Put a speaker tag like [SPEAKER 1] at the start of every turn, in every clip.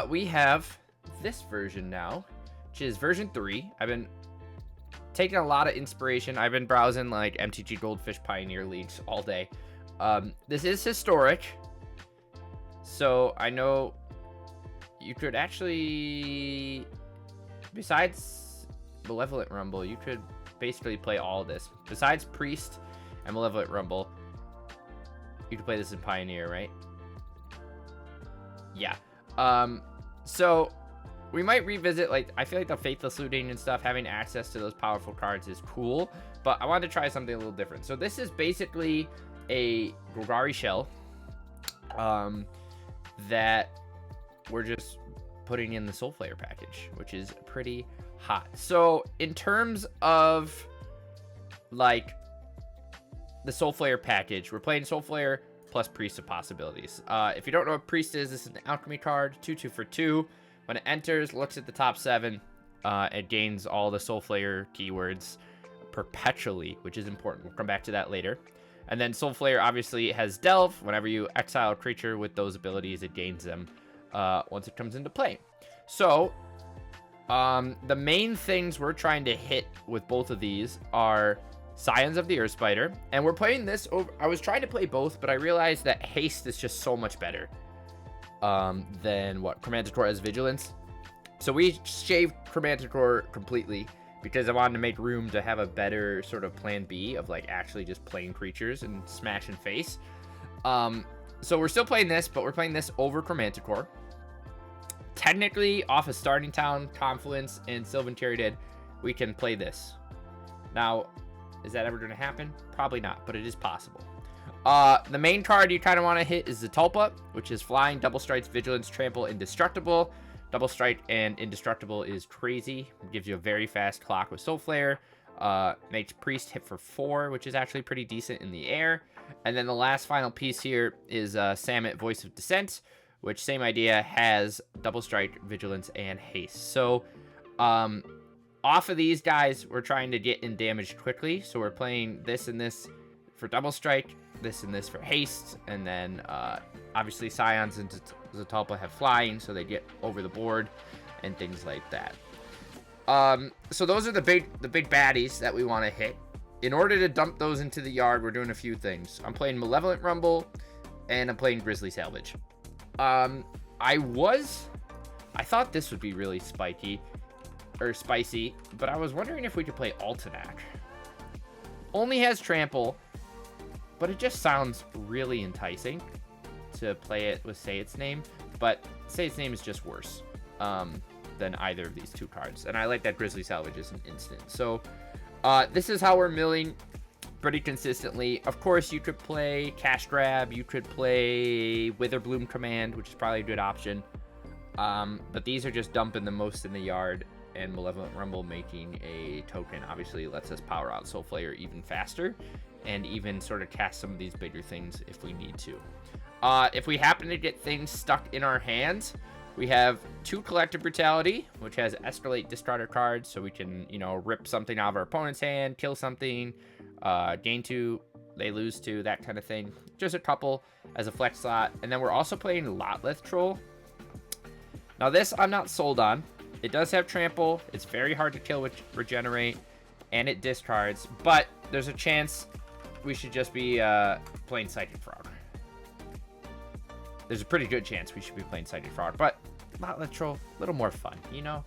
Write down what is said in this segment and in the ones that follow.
[SPEAKER 1] We have this version now, which is version 3. I've been taking a lot of inspiration. I've been browsing like MTG Goldfish Pioneer Leagues all day. This is historic, so I know you could actually, besides Malevolent Rumble, you could basically play all of this. Besides Priest and Malevolent Rumble, you could play this in Pioneer, right? Yeah. So we might revisit, like, I feel like the Faithless Looting and stuff, having access to those powerful cards is cool, but I wanted to try something a little different. So this is basically a Golgari shell that we're just putting in the Soulflayer package, which is pretty hot. So in terms of like the Soulflayer package, we're playing Soulflayer plus Priest of Possibilities. If you don't know what Priest is, this is an alchemy card, 2/2 for 2. When it enters, looks at the top 7, it gains all the Soulflayer keywords perpetually, which is important. We'll come back to that later. And then Soulflayer obviously has Delve. Whenever you exile a creature with those abilities, it gains them once it comes into play. So the main things we're trying to hit with both of these are Scions of the Earth Spider, and we're playing this over. I was trying to play both, but I realized that haste is just so much better than what Chromanticore has vigilance. So we shaved Chromanticore completely because I wanted to make room to have a better sort of plan B of like actually just playing creatures and smash and face. So we're still playing this, but we're playing this over Chromanticore. Technically, off of Starting Town, Confluence, and Sylvan Caryatid, we can play this. Now, is that ever going to happen? Probably not, but it is possible. The main card you kind of want to hit is the Tulpa, which is flying, double strikes, vigilance, trample, indestructible. Double strike and indestructible is crazy. It gives you a very fast clock with Soulflayer. Makes Priest hit for 4, which is actually pretty decent in the air. And then the last final piece here is Samit, Voice of Dissent, which, same idea, has double strike, vigilance, and haste. So off of these guys, we're trying to get in damage quickly. So we're playing this and this for double strike, this and this for haste, and then obviously Scions and Zatalpa have flying, so they get over the board and things like that. So those are the big baddies that we want to hit. In order to dump those into the yard, we're doing a few things. I'm playing Malevolent Rumble, and I'm playing Grizzly Salvage. I thought this would be really spicy, but I was wondering if we could play Altanak. Only has trample, but it just sounds really enticing to play it with Say Its Name, but Say Its Name is just worse than either of these two cards, and I like that Grizzly Salvage is an instant. So this is how we're milling pretty consistently. Of course, you could play Cash Grab, you could play Witherbloom Command, which is probably a good option, but these are just dumping the most in the yard, and Malevolent Rumble making a token obviously lets us power out Soulflayer even faster, and even sort of cast some of these bigger things if we need to. If we happen to get things stuck in our hands, we have 2 Collective Brutality, which has Escalate discarded cards, so we can, you know, rip something out of our opponent's hand, kill something, gain 2, they lose 2, that kind of thing. Just a couple as a flex slot. And then we're also playing Lotleth Troll. Now this I'm not sold on. It does have trample, it's very hard to kill with regenerate, and it discards, but there's a chance we should just be playing Psychic Frog. There's a pretty good chance we should be playing Psychic Frog, but Lotleth Troll, a little more fun, you know?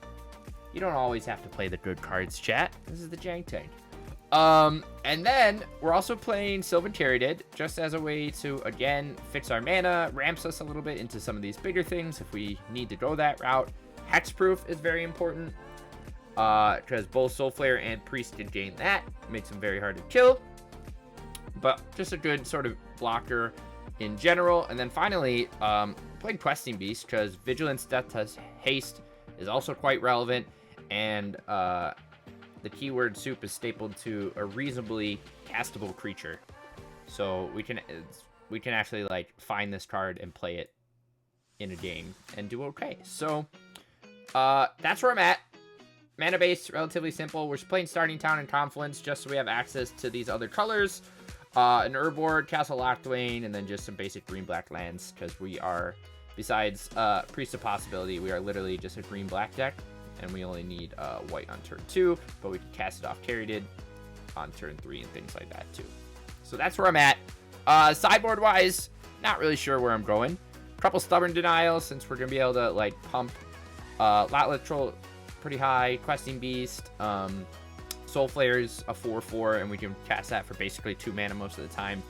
[SPEAKER 1] You don't always have to play the good cards, chat. This is the Jank Tank. And then we're also playing Sylvan Caryatid, just as a way to, again, fix our mana, ramps us a little bit into some of these bigger things if we need to go that route. Hexproof is very important, because both Soulflayer and Priest can gain that. Makes them very hard to kill, but just a good sort of blocker in general. And then finally, playing Questing Beast, because Vigilance, Death Touch, Haste is also quite relevant, and the keyword soup is stapled to a reasonably castable creature, so we can actually like find this card and play it in a game and do okay. So that's where I'm at. Mana base, relatively simple. We're playing Starting Town and Confluence just so we have access to these other colors. An Urborg, Castle Locthwain, and then just some basic green-black lands, because we are Besides Priest of Possibility, we are literally just a green-black deck, and we only need white on turn 2, but we can cast it off Caryatid on turn 3 and things like that too. So that's where I'm at. Sideboard-wise, not really sure where I'm going. A couple Stubborn Denials, since we're going to be able to like pump Lot Troll pretty high, Questing Beast, Soulflayer's a 4/4, and we can cast that for basically 2 mana most of the time.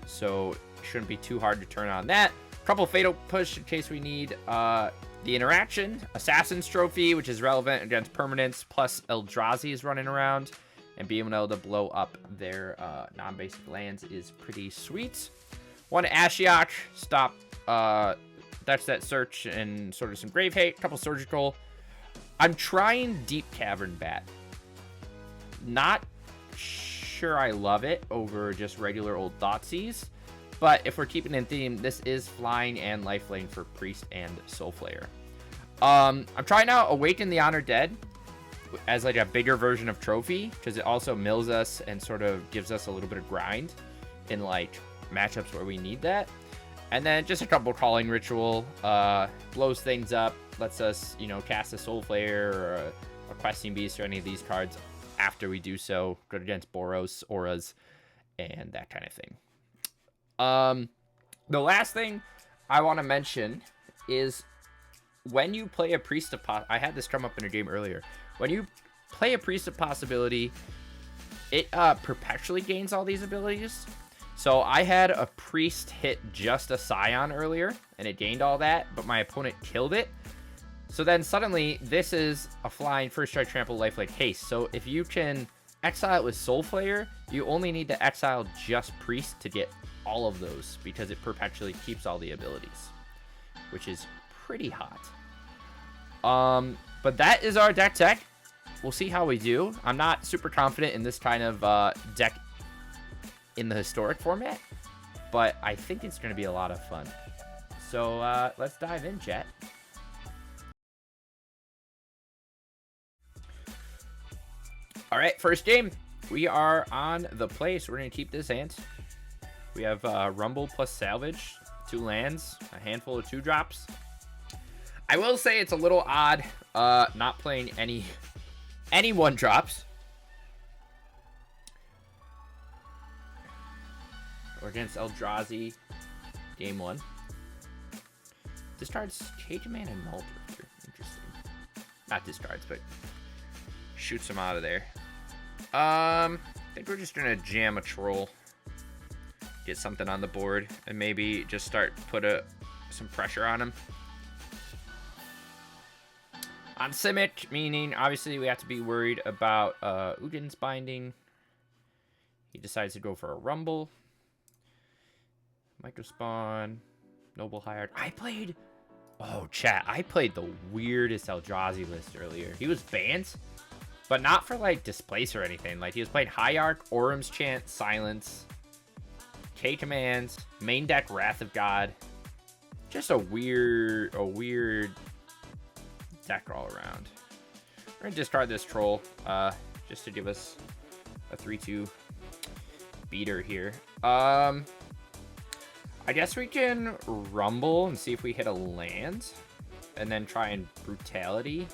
[SPEAKER 1] So it shouldn't be too hard to turn on that. Couple Fatal Push in case we need the interaction. Assassin's Trophy, which is relevant against permanents, plus Eldrazi is running around. And being able to blow up their non-basic lands is pretty sweet. One Ashiok, stop Dutch that search and sort of some Grave Hate. Couple Surgical. I'm trying Deep Cavern Bat. Not sure I love it over just regular old Thoughtseize. But if we're keeping in theme, this is flying and lifelane for Priest and Soulflayer. I'm trying out Awaken the Honored Dead as like a bigger version of Trophy, because it also mills us and sort of gives us a little bit of grind in like matchups where we need that. And then just a couple Calling Ritual, blows things up, lets us, you know, cast a Soulflayer or a Questing Beast or any of these cards after we do so. Good against Boros, Auras, and that kind of thing. The last thing I want to mention is when you play a Priest of I had this come up in a game earlier. When you play a Priest of Possibility, it perpetually gains all these abilities. So I had a Priest hit just a Scion earlier, and it gained all that, but my opponent killed it. So then suddenly, this is a flying First Strike, Trample, Lifelink, Haste. So if you can exile it with Soulflayer, you only need to exile just Priest to get all of those, because it perpetually keeps all the abilities, which is pretty hot. But that is our deck tech. We'll see how we do. I'm not super confident in this kind of deck in the historic format, but I think it's going to be a lot of fun. So let's dive in, chat. All right, first game. We are on the play, so we're going to keep this hand. We have Rumble plus Salvage, 2 lands, a handful of 2-drops. I will say it's a little odd not playing any 1-drops. Or against Eldrazi, game 1. Discards Cage Man and Null Drifter. Interesting. Not discards, but shoots them out of there. I think we're just gonna jam a Troll. Get something on the board, and maybe just start put some pressure on him. On Simic, meaning obviously we have to be worried about Ugin's Binding. He decides to go for a Rumble. Microspawn. Noble Hired. Oh, chat. I played the weirdest Eldrazi list earlier. He was banned, but not for like Displace or anything. Like he was playing High Arc, Orum's Chant, Silence, K Commands, main deck Wrath of God. Just a weird deck all around. We're gonna discard this Troll just to give us a 3/2 beater here. I guess we can Rumble and see if we hit a land, and then try and Brutality.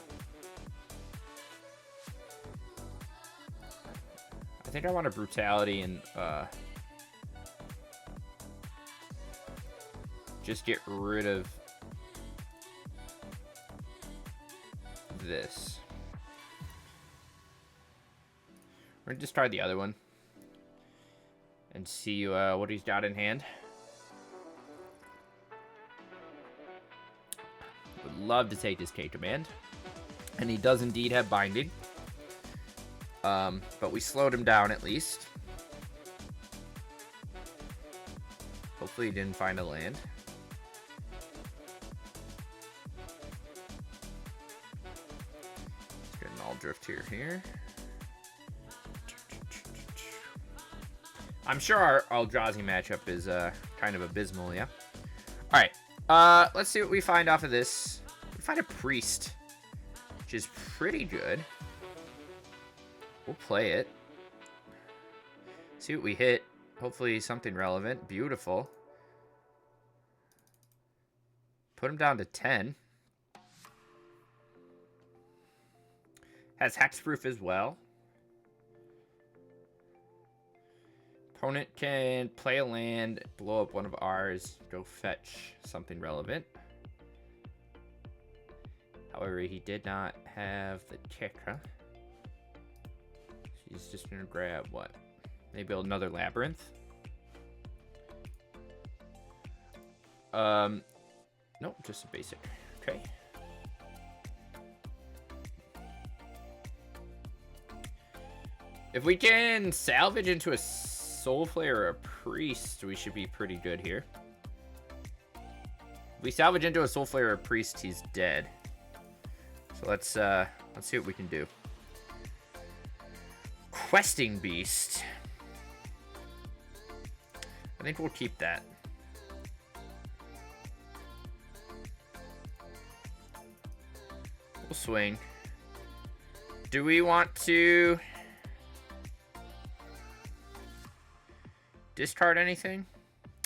[SPEAKER 1] I think I want a Brutality and just get rid of this. We're gonna discard the other one and see what he's got in hand. Would love to take this K command, and he does indeed have Binding. But we slowed him down at least. Hopefully he didn't find a land. Let's get an All Drift here. I'm sure our Eldrazi matchup is kind of abysmal, yeah? Alright, let's see what we find off of this. We find a Priest, which is pretty good. We'll play it. See what we hit. Hopefully something relevant. Beautiful. Put him down to 10. Has hexproof as well. Opponent can play a land, blow up one of ours, go fetch something relevant. However, he did not have the kicker. He's just gonna grab what? Maybe another labyrinth. Nope, just a basic. Okay. If we can salvage into a Soulflayer or a Priest, we should be pretty good here. If we salvage into a Soulflayer or a Priest, he's dead. So let's see what we can do. Questing Beast. I think we'll keep that. We'll swing. Do we want to discard anything?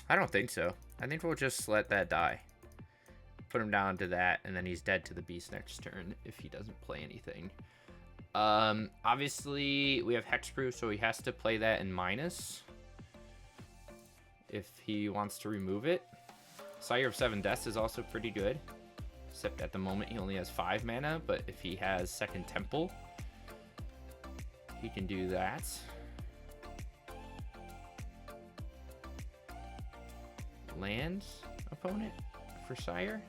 [SPEAKER 1] I don't think so. I think we'll just let that die. Put him down to that, and then he's dead to the beast next turn if he doesn't play anything. Obviously, we have hexproof, so he has to play that in minus if he wants to remove it. Sire of 7 Deaths is also pretty good. Except at the moment, he only has 5 mana, but if he has Second Temple, he can do that. Land opponent for Sire?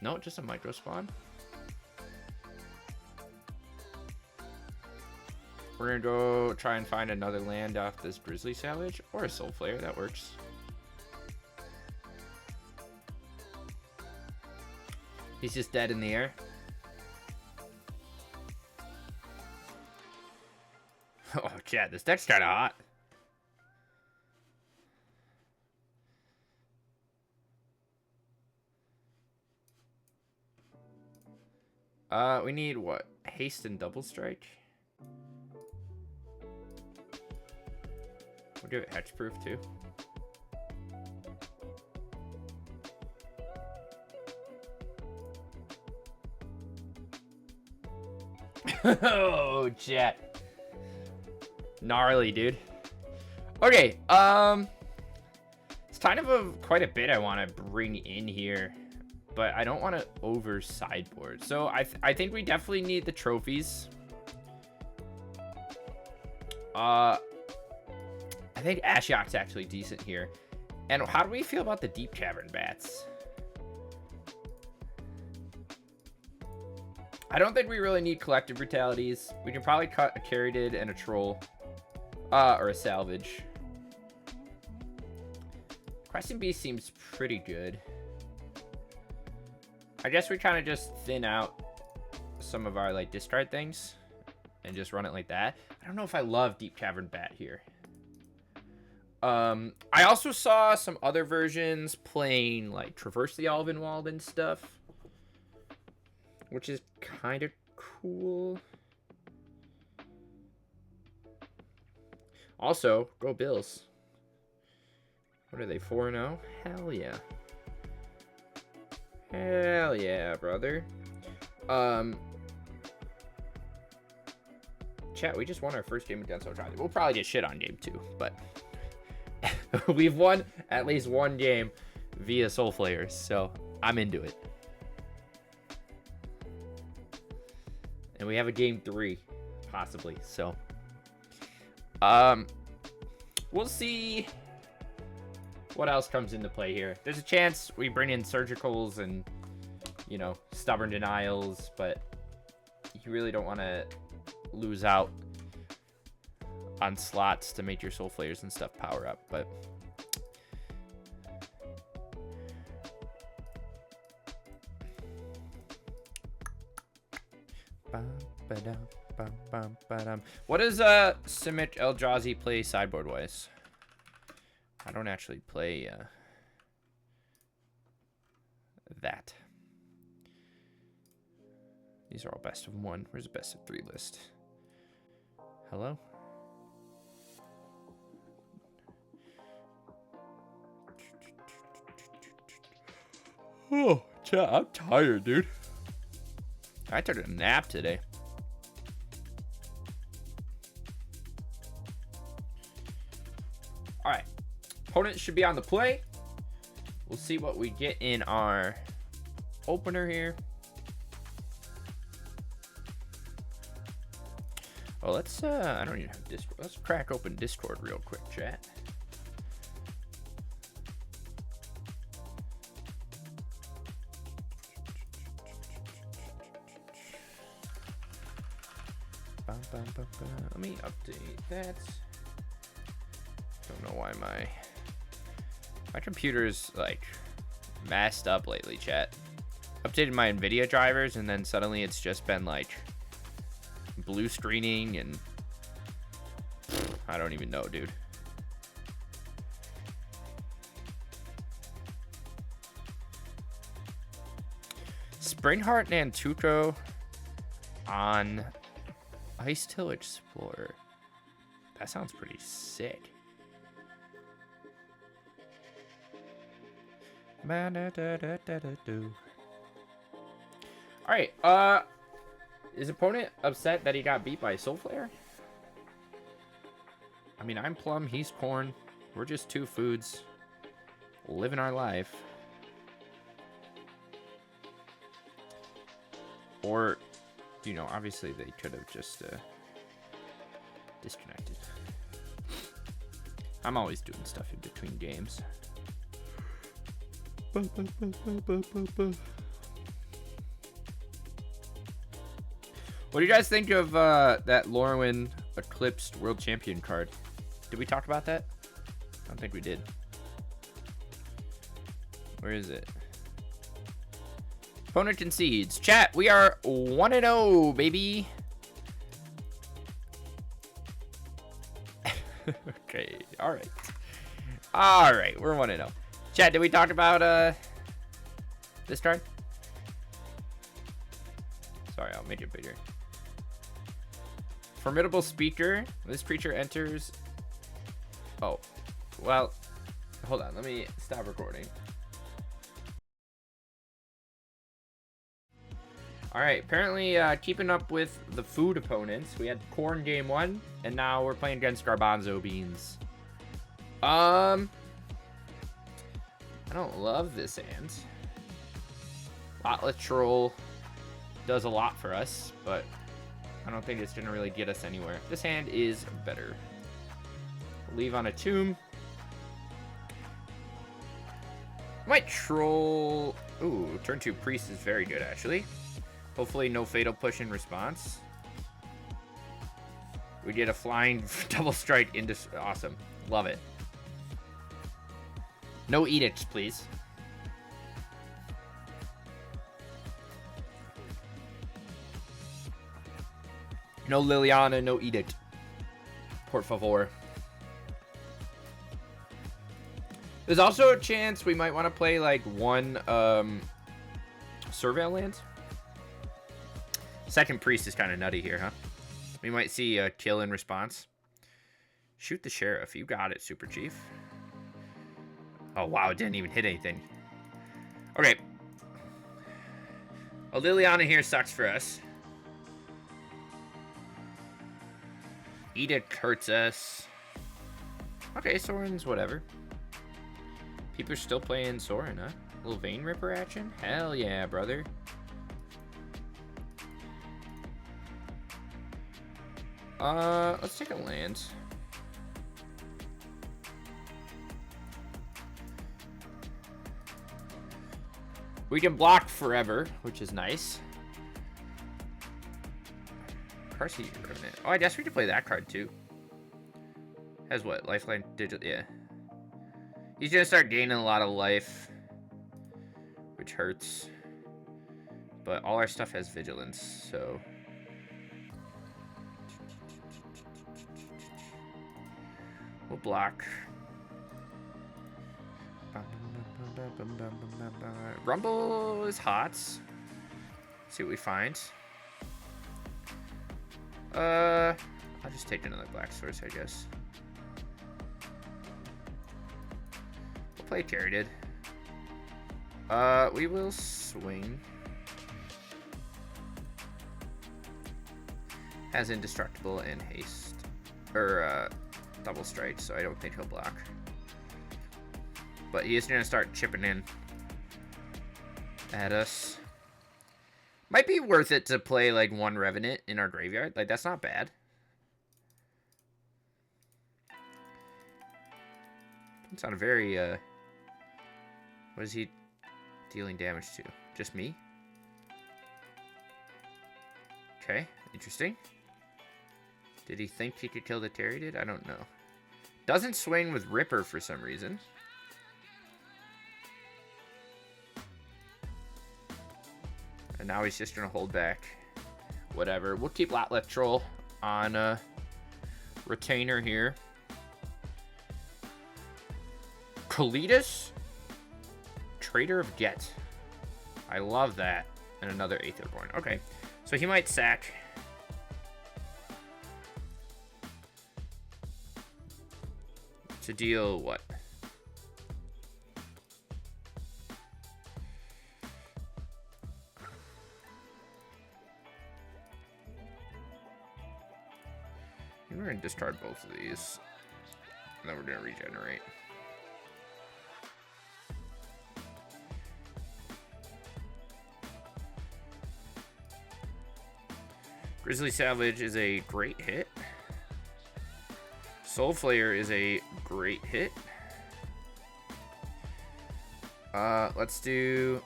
[SPEAKER 1] No, just a micro spawn. We're gonna go try and find another land off this Grizzly Salvage or a Soulflayer. That works. He's just dead in the air. Oh, chat, this deck's kind of hot. We need what? Haste and double strike? We'll do it hexproof too. Oh, chat. Gnarly, dude. Okay, it's kind of quite a bit I want to bring in here, but I don't want to over sideboard. So I think we definitely need the trophies. I think Ashiok's actually decent here. And how do we feel about the Deep Cavern Bats? I don't think we really need collective brutalities. We can probably cut a Caryatid and a troll. Or a salvage. Questing Beast seems pretty good. I guess we kind of just thin out some of our like discard things and just run it like that. I don't know if I love Deep Cavern Bat here. I also saw some other versions playing like Traverse the Alvinwald and stuff, which is kind of cool. Also, go Bills. What are they, 4-0? Hell yeah. Hell yeah, brother. Chat, we just won our first game against Eldrazi. We'll probably get shit on game 2, but we've won at least one game via Soulflayers, so I'm into it. And we have a game 3, possibly, so we'll see what else comes into play here. There's a chance we bring in Surgicals and, you know, Stubborn Denials, but you really don't want to lose out on slots to make your Soulflayers and stuff power up, but what does Simic Eldrazi play sideboard wise? I don't actually play that. These are all best of 1. Where's the best of 3 list? Hello? Oh, I'm tired, dude. I took a nap today. All right. Opponent should be on the play. We'll see what we get in our opener here. Oh, let's, I don't even have Discord. Let's crack open Discord real quick, chat. Let me update that. Don't know why my computer's like messed up lately, chat. Updated my NVIDIA drivers and then suddenly it's just been like blue screening and I don't even know, dude. Springheart Nantuko on Ice Till Explorer. That sounds pretty sick. Alright, is opponent upset that he got beat by Soulflayer? I mean, I'm Plum, he's Corn. We're just two foods living our life. Or, you know, obviously they could have just disconnected. I'm always doing stuff in between games. What do you guys think of that Lorwyn Eclipsed World Champion card? Did we talk about that? I don't think we did. Where is it? Opponent concedes. Chat, we are 1-0, baby. Okay, alright. Alright, we're 1-0. Chat, did we talk about this card? Sorry, I'll make it bigger. Formidable Speaker. This creature enters... Oh, well, hold on. Let me stop recording. Alright, apparently keeping up with the food opponents. We had Corn game 1, and now we're playing against Garbanzo Beans. I don't love this hand. Lotless Troll does a lot for us, but I don't think it's going to really get us anywhere. This hand is better. Leave on a tomb. Might troll... Ooh, turn 2 Priest is very good, actually. Hopefully no Fatal Push in response. We get a flying double strike into... Awesome. Love it. No edicts, please. No Liliana, no edict. Por favor. There's also a chance we might want to play like one Surveil land. Second Priest is kind of nutty here, huh? We might see a kill in response. Shoot the Sheriff. You got it, Super Chief. Oh, wow. It didn't even hit anything. Okay. Well, Liliana here sucks for us. Edict hurts us. Okay, Soren's whatever. People are still playing Soren, huh? A little Vein Ripper action? Hell yeah, brother. Let's take a land. We can block forever, which is nice. Carsey Revenant. Oh, I guess we could play that card too. Has what? Lifeline digital? Yeah. He's gonna start gaining a lot of life, which hurts. But all our stuff has vigilance, so. We'll block. Rumble is hot. See what we find. I'll just take another black source, I guess. We'll play Caryatid. We will swing. Has indestructible and haste. Or, double strike, so I don't think he'll block. But he is gonna start chipping in at us. Might be worth it to play, like, one Revenant in our graveyard. Like, that's not bad. It's not a very, what is he dealing damage to? Just me? Okay, interesting. Did he think he could kill the Territed? I don't know. Doesn't swing with Ripper for some reason. And now he's just going to hold back. Whatever. We'll keep Lot Troll on Retainer here. Kalitas? Trader of Get. I love that. And another Aetherborn. Okay. So he might sack. To deal what? We're going to discard both of these. And then we're going to regenerate. Grizzly Savage is a great hit. Soulflayer is a great hit. Let's do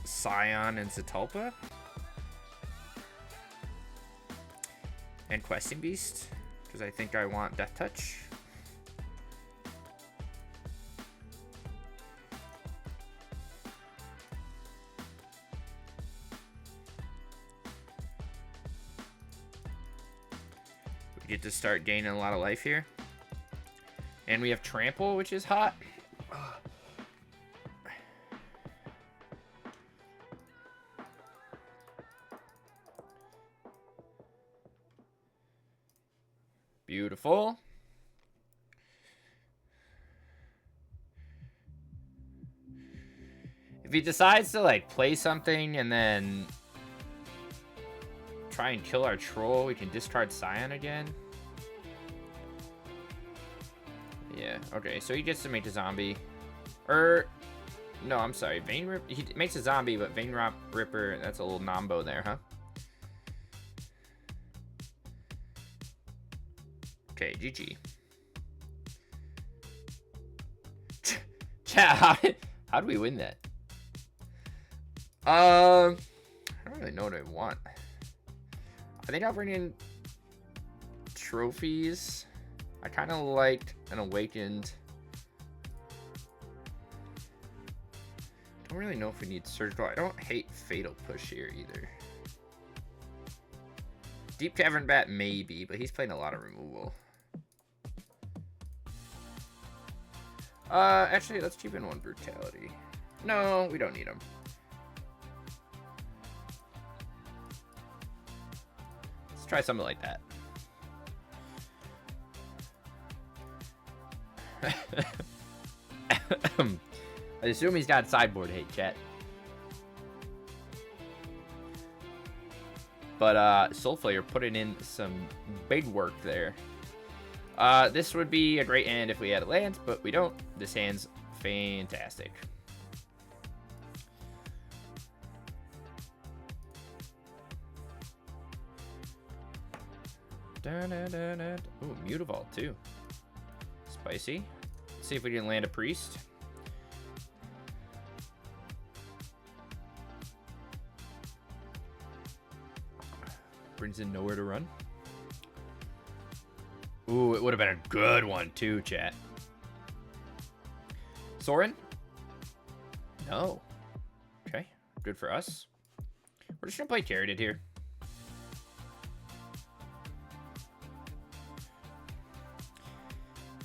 [SPEAKER 1] Scion and Zatalpa. And Questing Beast, because I think I want Death Touch. We get to start gaining a lot of life here. And we have Trample, which is hot. Beautiful. If he decides to like play something and then try and kill our troll, we can discard Scion again. Yeah, okay, so he gets to make a zombie. No, I'm sorry, Vein Ripper. He makes a zombie, but Vein Ripper, that's a little nombo there, huh? Okay, GG. Chat, how do we win that? I don't really know what I want. I think I'll bring in trophies. I kind of liked an Awakened. Don't really know if we need Surgical. I don't hate Fatal Push here either. Deep Cavern Bat maybe, but he's playing a lot of removal. Actually, let's keep in one Brutality. No, we don't need him. Let's try something like that. I assume he's got sideboard hate, chat. But Soulflayer putting in some big work there. This would be a great hand if we had lands, but we don't. This hand's fantastic. Ooh, Mutavault too. Spicy. Let's see if we can land a priest. Brings in Nowhere to Run. Ooh, it would have been a good one too, chat. Sorin? No. Okay, good for us. We're just gonna play Territed here.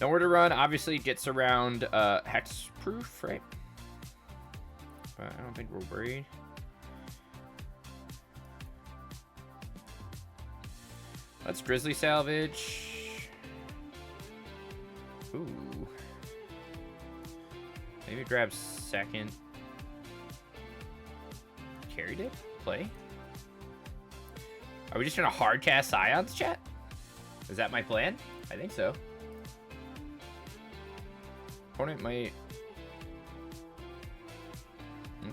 [SPEAKER 1] Nowhere to Run obviously gets around Hexproof, right? But I don't think we're worried. Let's Grizzly Salvage. Ooh. Maybe grab second. carried it. Play. Are we just gonna hard cast Scions, chat? Is that my plan? I think so. Opponent might...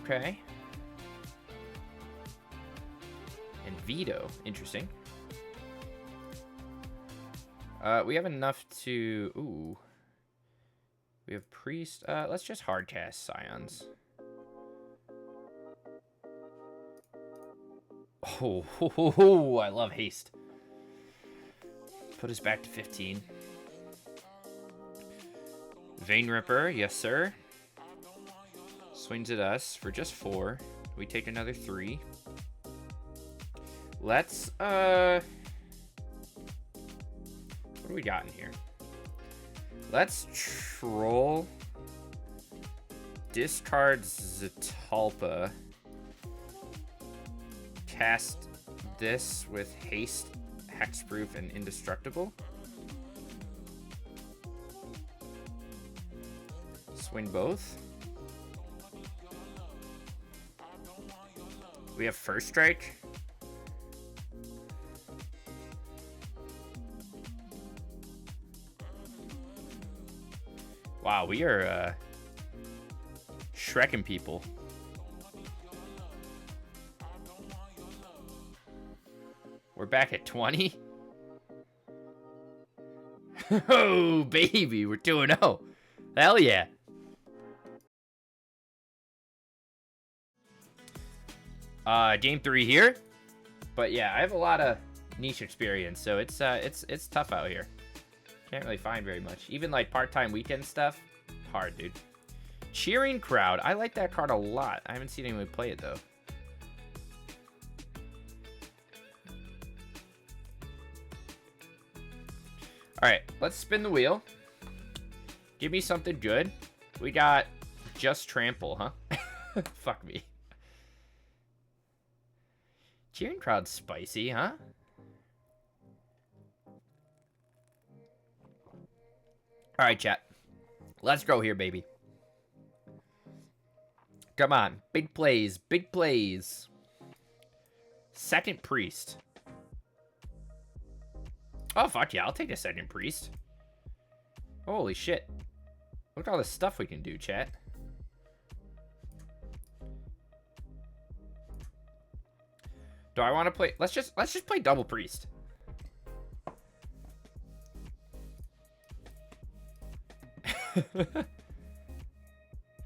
[SPEAKER 1] Okay. And veto. Interesting. We have enough to... Ooh. We have priest. Let's just hard cast Scions. Oh, I love haste. Put us back to 15. Vein Ripper, yes sir. Swings at us for just 4. We take another 3. Let's, what do we got in here? Let's troll. Discard Zatalpa. Cast this with haste, hexproof, and indestructible. Swing both. We have first strike. Wow, we are Shrekking people. We're back at 20. Oh, baby, we're 2-0. Hell yeah. Game 3 here. But yeah, I have a lot of niche experience, so it's tough out here. Can't really find very much. Even like part-time weekend stuff, hard, dude. Cheering Crowd. I like that card a lot. I haven't seen anyone play it though. All right, let's spin the wheel. Give me something good. We got just trample, huh? Fuck me. Cheering Crowd's spicy, huh? All right, chat. Let's go here, baby. Come on. Big plays. Big plays. Second priest. Oh, fuck yeah. I'll take a second priest. Holy shit. Look at all the stuff we can do, chat. Do I want to play? Let's just play double priest.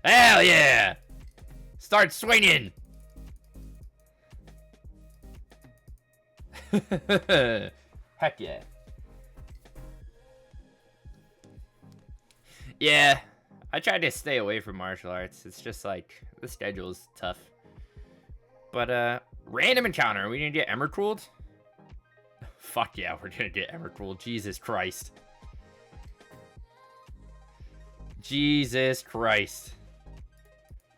[SPEAKER 1] Hell yeah! Start swinging. Heck yeah. Yeah, I tried to stay away from martial arts. It's just like the schedule is tough. But random encounter. Are we gonna get Emmercooled? Fuck yeah, we're gonna get Emmercooled. Jesus Christ. Jesus Christ.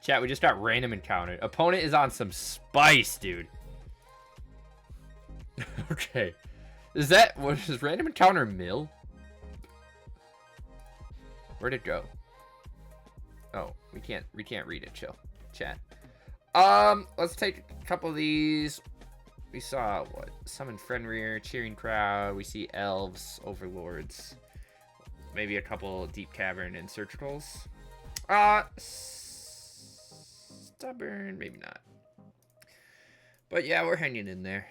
[SPEAKER 1] Chat, we just got random encountered. Opponent is on some spice, dude. Okay. What is random encounter mill? Where'd it go? Oh, we can't read it, chill. Chat. Let's take a couple of these. We saw what? Summon Fenrir, Cheering Crowd, we see elves, overlords. Maybe a couple Deep Cavern and Surgicals. Stubborn, maybe not. But yeah, we're hanging in there.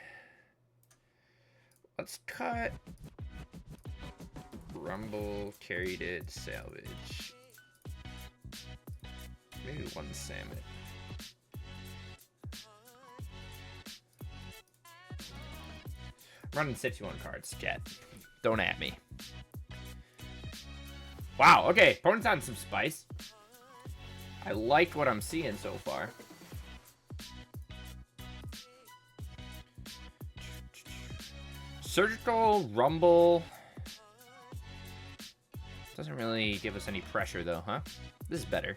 [SPEAKER 1] Let's cut. Rumble, carried it, salvage. Maybe one salmon. Running 61 cards, chat. Don't at me. Wow, okay. Opponent's on some spice. I like what I'm seeing so far. Surgical, Rumble. Doesn't really give us any pressure though, huh? This is better.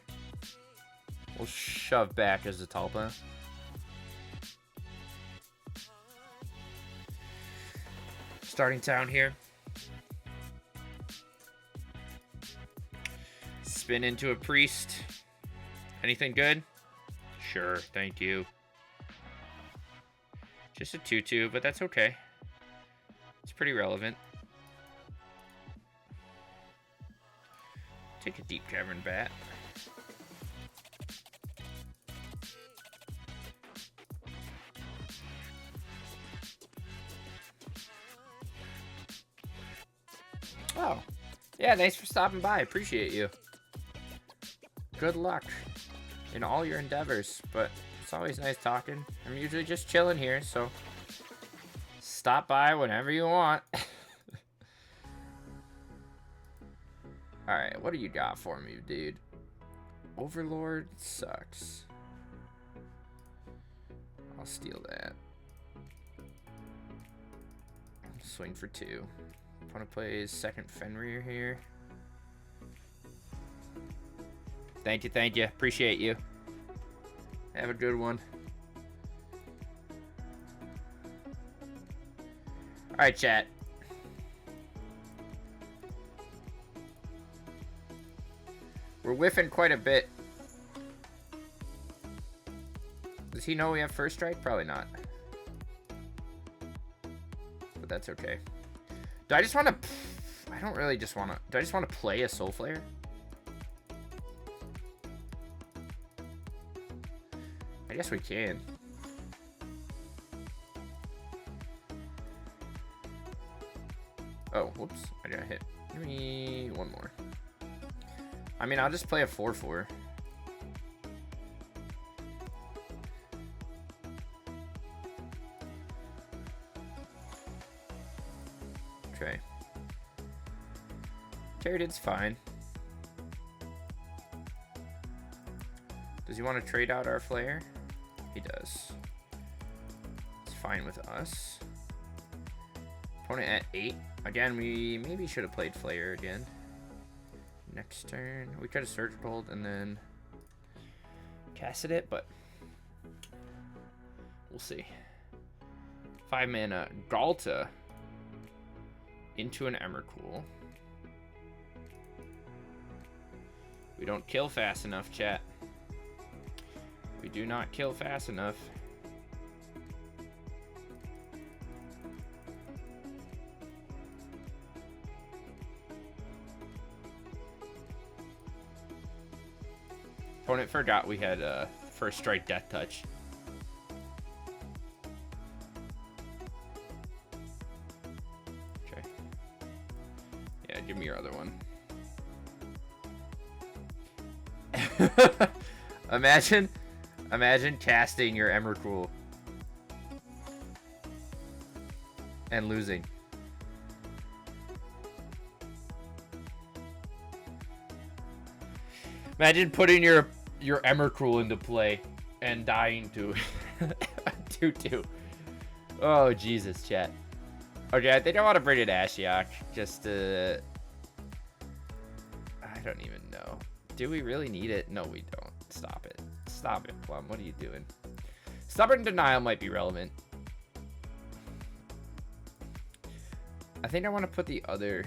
[SPEAKER 1] We'll shove back as a Talpa. Starting town here. Spin into a priest. Anything good? Sure, thank you. Just a 2/2, but that's okay. It's pretty relevant. Take a Deep Cavern Bat. Oh, yeah, thanks for stopping by. Appreciate you. Good luck in all your endeavors, but it's always nice talking. I'm usually just chilling here, so stop by whenever you want. Alright, what do you got for me, dude? Overlord sucks. I'll steal that. Swing for 2. Want to play his second Fenrir here. Thank you. Appreciate you. Have a good one. Alright, chat. We're whiffing quite a bit. Does he know we have first strike? Probably not. But that's okay. Do I just want to... I don't really just want to... Do I just want to play a Soulflayer? I guess we can. Oh, whoops. I got hit. Give me one more. I mean, I'll just play a 4/4. Okay. Terradid's fine. Does he want to trade out our Flayer? He does. It's fine with us. Opponent at 8. Again, we maybe should have played Flayer again. Next turn, we could have Surge Bolt and then casted it, but we'll see. 5 mana Galta into an Emrakul. We don't kill fast enough, chat. We do not kill fast enough. Opponent forgot we had a first strike death touch. Okay. Yeah, give me your other one. Imagine casting your Emrakul and losing. Imagine putting your Emrakul into play and dying to 2/2. Oh, Jesus, chat. Okay, I think I want to bring in Ashiok just to... I don't even know. Do we really need it? No, we don't. Stop it. Stop it, Plum. What are you doing? Stubborn Denial might be relevant. I think I want to put the other...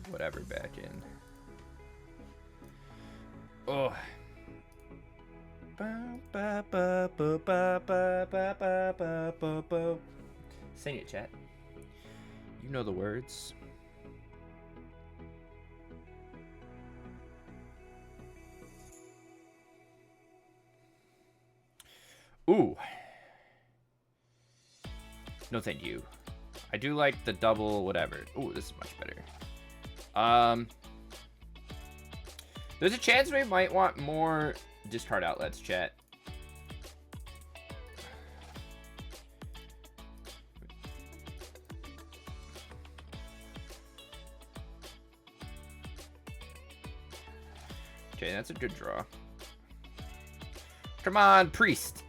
[SPEAKER 1] whatever back in. Oh. Sing it, chat. You know the words. Ooh. No, thank you. I do like the double whatever. Ooh, this is much better. There's a chance we might want more discard outlets, chat. Okay, that's a good draw. Come on, Priest.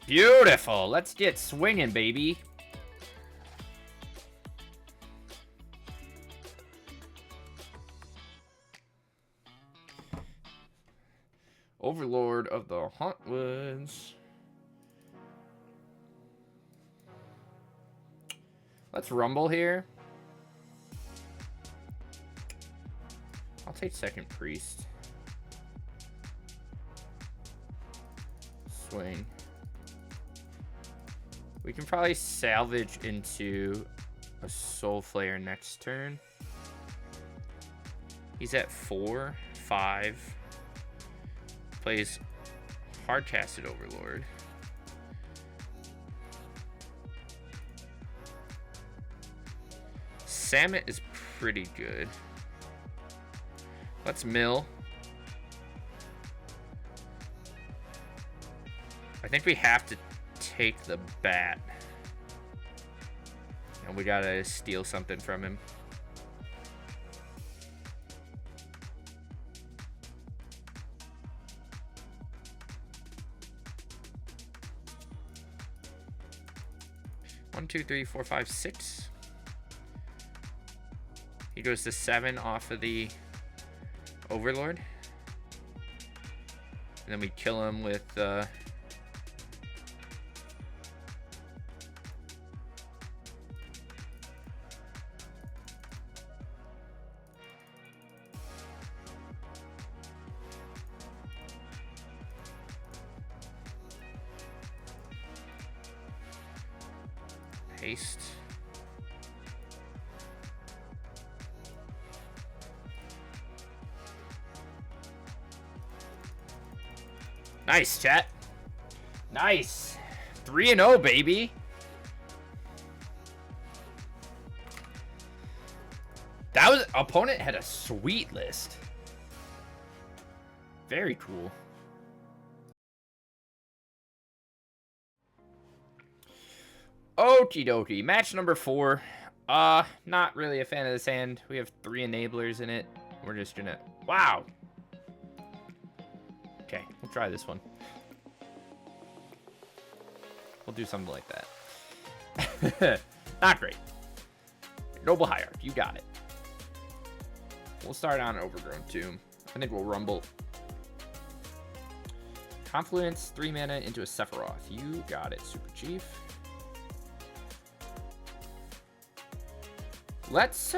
[SPEAKER 1] Beautiful. Let's get swinging, baby. Overlord of the Hauntwoods. Let's rumble here. I'll take second Priest. Swing. We can probably salvage into a Soulflayer next turn. He's at 4, 5. Plays Hardcasted Overlord. Samic is pretty good. Let's mill. I think we have to take the bat. And we gotta steal something from him. One, two, three, four, five, 6. He goes to 7 off of the Overlord. And then we kill him with haste. Nice, chat. Nice. 3-0, baby. That was... Opponent had a sweet list. Very cool. Okie dokie. Match number 4. Not really a fan of this hand. We have 3 enablers in it. We're just gonna... Wow. Okay, we'll try this one. We'll do something like that. Not great. Noble Hierarch, you got it. We'll start on Overgrown Tomb. I think we'll rumble. Confluence, 3 mana into a Sephiroth. You got it, Super Chief. Let's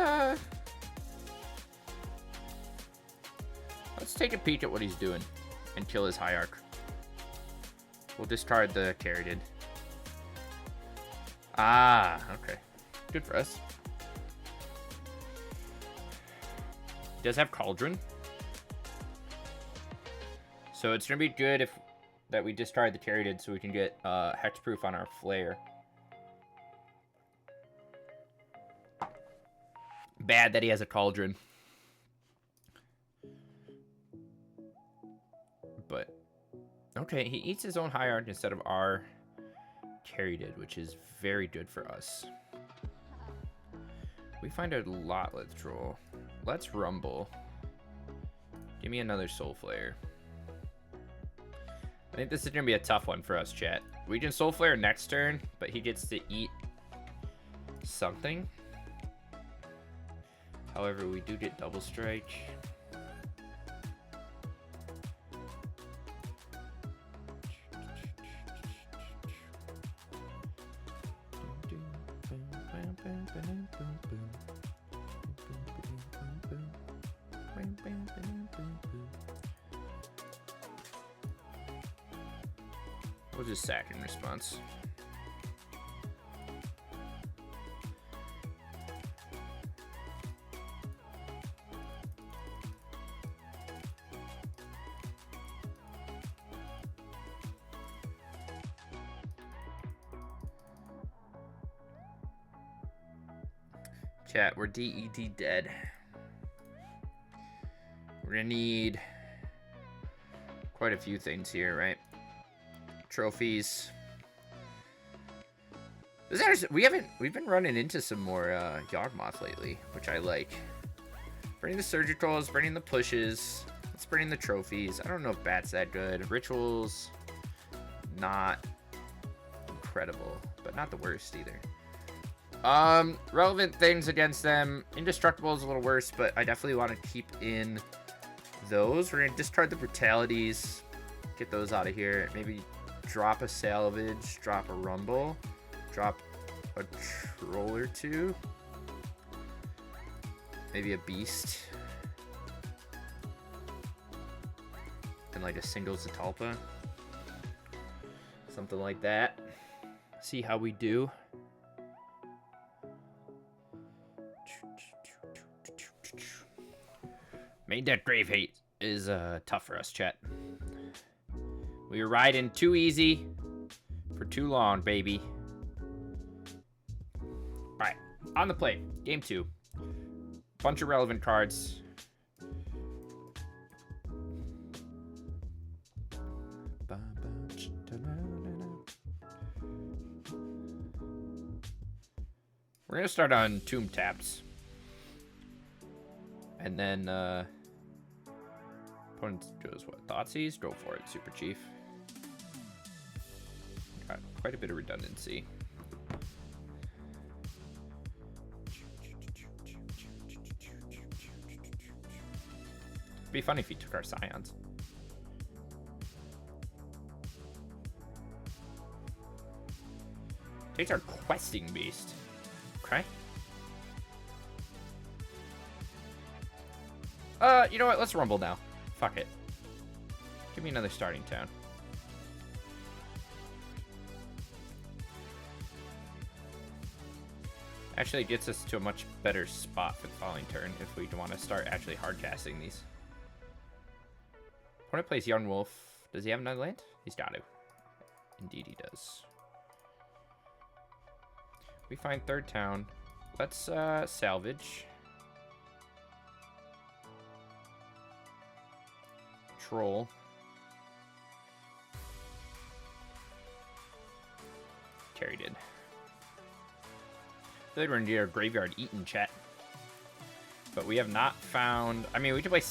[SPEAKER 1] take a peek at what he's doing and kill his Hierarch. We'll discard the Caryatid. Ah, okay. Good for us. He does have Cauldron. So it's going to be good that we discard the Caryatid so we can get Hexproof on our Flare. Bad that he has a Cauldron. But, okay, he eats his own Hierarch instead of our Caryatid, which is very good for us. We find a lot, let's draw. Let's rumble. Give me another Soulflayer. I think this is going to be a tough one for us, chat. We can Soulflayer next turn, but he gets to eat something. However, we do get Double Strike. We'll just sack in response. Chat, we're DED dead. We're gonna need quite a few things here, right? Trophies. We've been running into some more Yawgmoth lately, which I like. Bringing the surgicals, bringing the pushes. Let's bring in the trophies. I don't know if Bat's that good. Rituals, not incredible, but not the worst either. Relevant things against them. Indestructible is a little worse, but I definitely want to keep in those. We're gonna discard the brutalities, get those out of here. Maybe drop a salvage, drop a rumble, drop a troll or two, maybe a beast, and like a single Zatalpa, something like that. See how we do. Main deck Grave Hate is tough for us, chat. We were riding too easy for too long, baby. Alright, on the plate. Game 2. Bunch of relevant cards. We're going to start on Tomb Taps. And then, opponent goes what? Thoughtseize? Go for it, Super Chief. Got quite a bit of redundancy. It'd be funny if he took our Scions. Takes our Questing Beast. Okay. You know what? Let's rumble now. Fuck it. Give me another starting town. Actually, it gets us to a much better spot for the following turn if we want to start actually hard casting these. Opponent plays Yawgmoth. Does he have another land? He's got to. Indeed, he does. We find third town. Let's salvage. Troll. Carried in. I feel like we're gonna get our graveyard eaten, chat. But we have not found. I mean, we can play.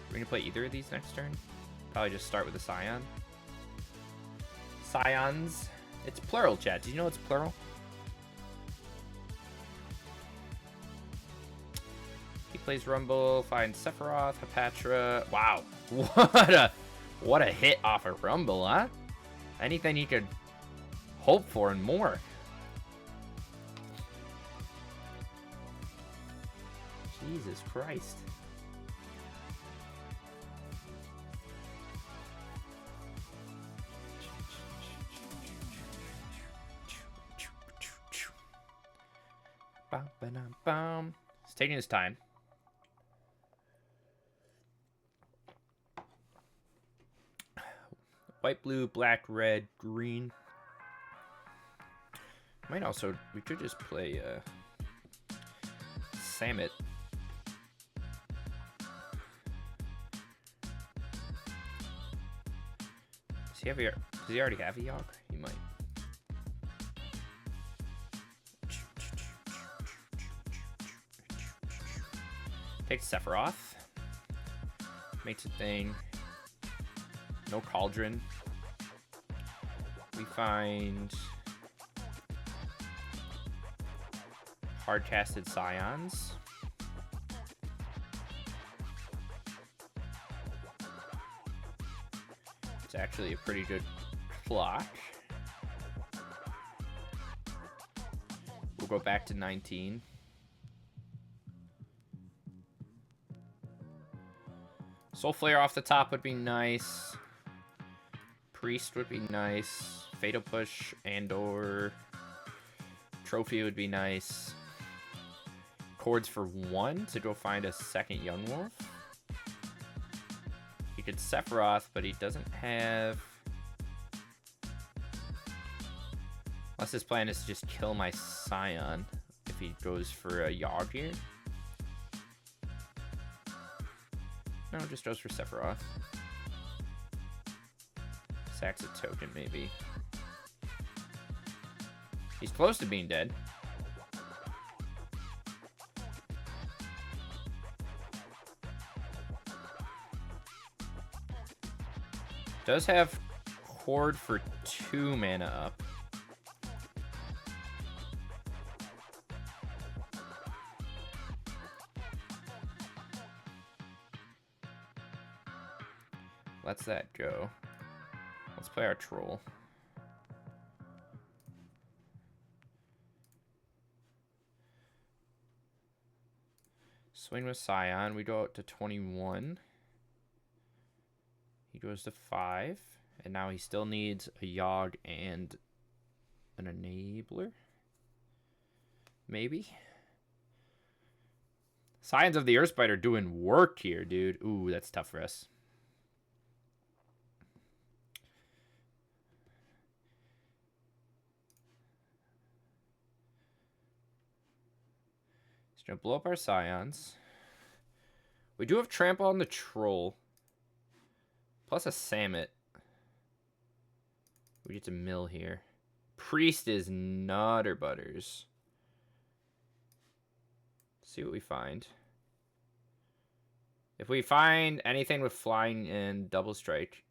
[SPEAKER 1] We're gonna play either of these next turn. Probably just start with a Scion. Scions. It's plural, chat. Did you know it's plural? He plays Rumble, finds Sephiroth, Hepatra. Wow. What a hit off of Rumble, huh? Anything you could hope for and more. Jesus Christ. He's taking his time. White, blue, black, red, green. Might also, we could just play Samit. Does he have here? Does he already have a Yawg? He might. Takes Sephiroth. Makes a thing. No Cauldron. We find hard-casted Scions. It's actually a pretty good clock. We'll go back to 19. Soulflayer off the top would be nice. Priest would be nice. Fatal Push and or Trophy would be nice. Chords for 1 to go find a second Yawgmoth. He could Sephiroth, but he doesn't have... Unless his plan is to just kill my Scion if he goes for a Yawg here. No, just goes for Sephiroth. Sacks a token, maybe. He's close to being dead. Does have Chord for 2 mana up. Let's that go. Let's play our troll. Swing with Scion. We go out to 21. He goes to 5. And now he still needs a Yawg and an enabler. Maybe. Scions of the Earthbite doing work here, dude. Ooh, that's tough for us. He's gonna blow up our Scions. We do have Trample on the Troll. Plus a Samit. We get to mill here. Priest is Nutter Butters. See what we find. If we find anything with flying and double strike,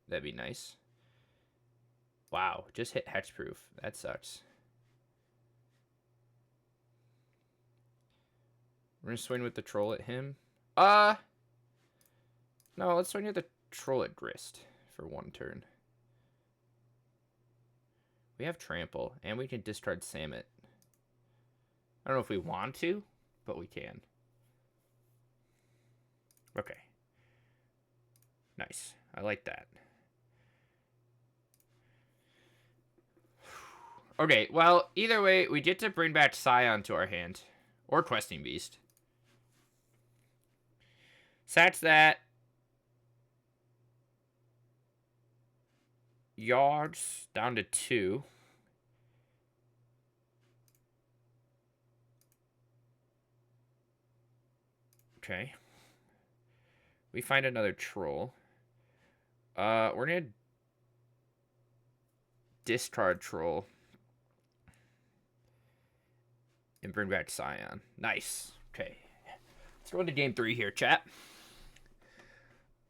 [SPEAKER 1] that'd be nice. Wow, just hit hexproof. That sucks. We're gonna swing with the troll at him. No, let's swing with the troll at Grist for one turn. We have trample, and we can discard Samit. I don't know if we want to, but we can. Okay. Nice. I like that. Okay, well, either way, we get to bring back Scion to our hand. Or Questing Beast. Sax that. Yards down to 2. Okay. We find another troll. We're gonna discard troll and bring back Scion. Nice. Okay. Let's go into game 3 here, chat.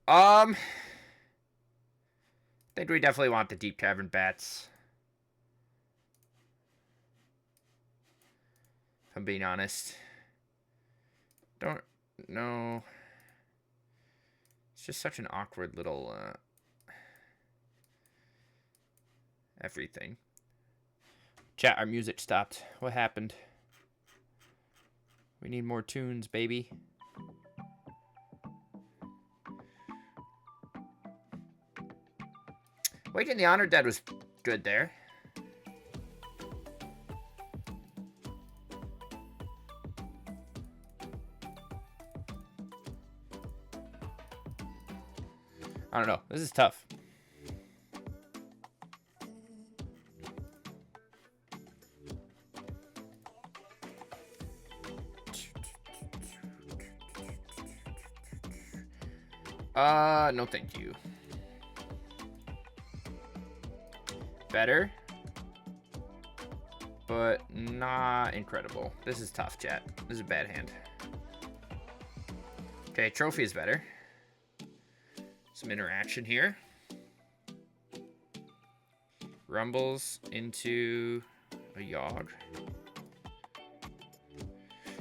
[SPEAKER 1] I think we definitely want the Deep Cavern Bats. If I'm being honest. Don't know. It's just such an awkward little everything. Chat, our music stopped. What happened? We need more tunes, baby. Waking the Honor Dead was good there. I don't know. This is tough. No thank you. Better. But not incredible. This is tough, chat. This is a bad hand. Okay, trophy is better. Some interaction here. Rumbles into a Yawg.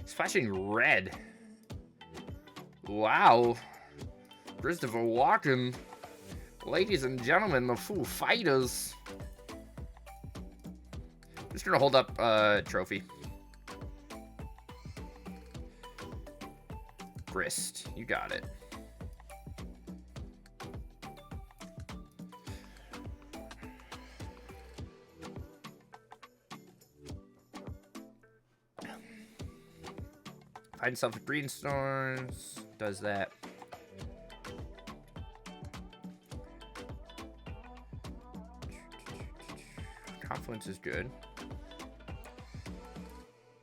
[SPEAKER 1] Splashing red. Wow. Christopher Walken. Ladies and gentlemen, the Foo Fighters. Just gonna hold up trophy. Grist, you got it. Find yourself a green storms. Does that. Confluence is good.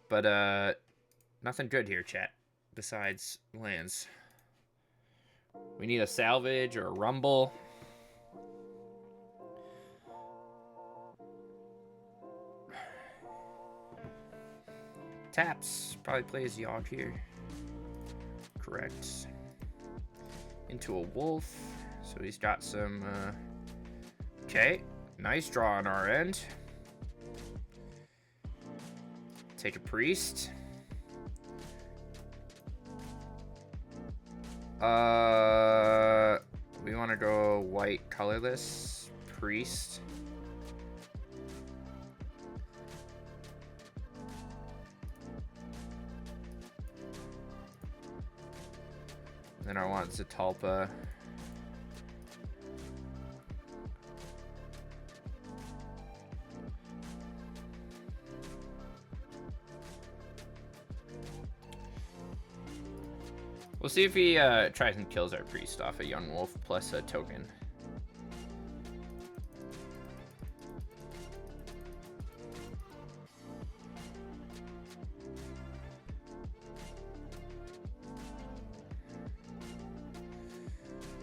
[SPEAKER 1] But nothing good here, chat. Besides lands. We need a salvage or a rumble. Taps. Probably plays Yawg here. Correct. Into a wolf. So he's got some... Okay. Nice draw on our end. Take a priest. We want to go white colorless priest. Then I want Zatalpa. We'll see if he tries and kills our priest off a Yawgmoth plus a token.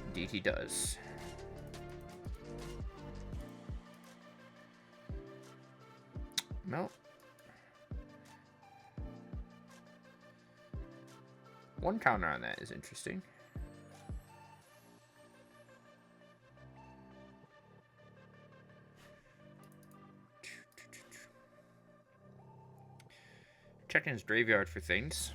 [SPEAKER 1] Indeed he does. Melt. One counter on that is interesting. Checking his graveyard for things.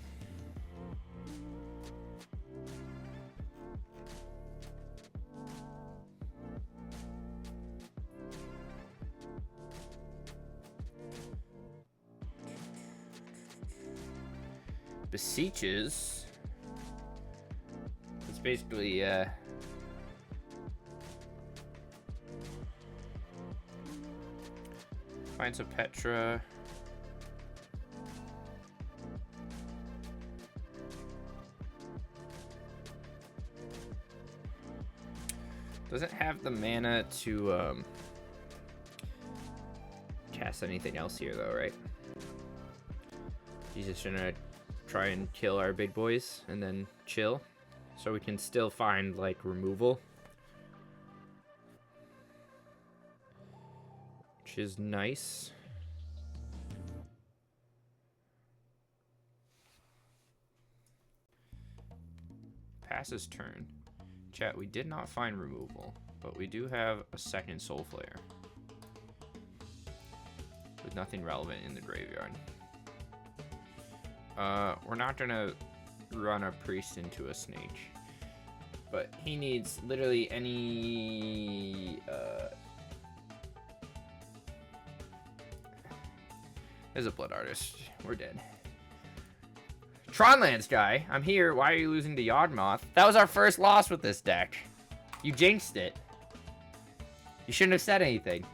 [SPEAKER 1] Beseeches. It's basically finds a Petra. Doesn't have the mana to cast anything else here though, right? He's just gonna try and kill our big boys and then chill. So we can still find, like, removal. Which is nice. Pass his turn. Chat, we did not find removal, but we do have a second Soulflayer. With nothing relevant in the graveyard. We're not gonna run a priest into a snake, but he needs literally any there's a blood artist. We're dead. Tronlands guy, I'm here. Why are you losing to Yawgmoth? That was our first loss with this deck. You jinxed it. You shouldn't have said anything.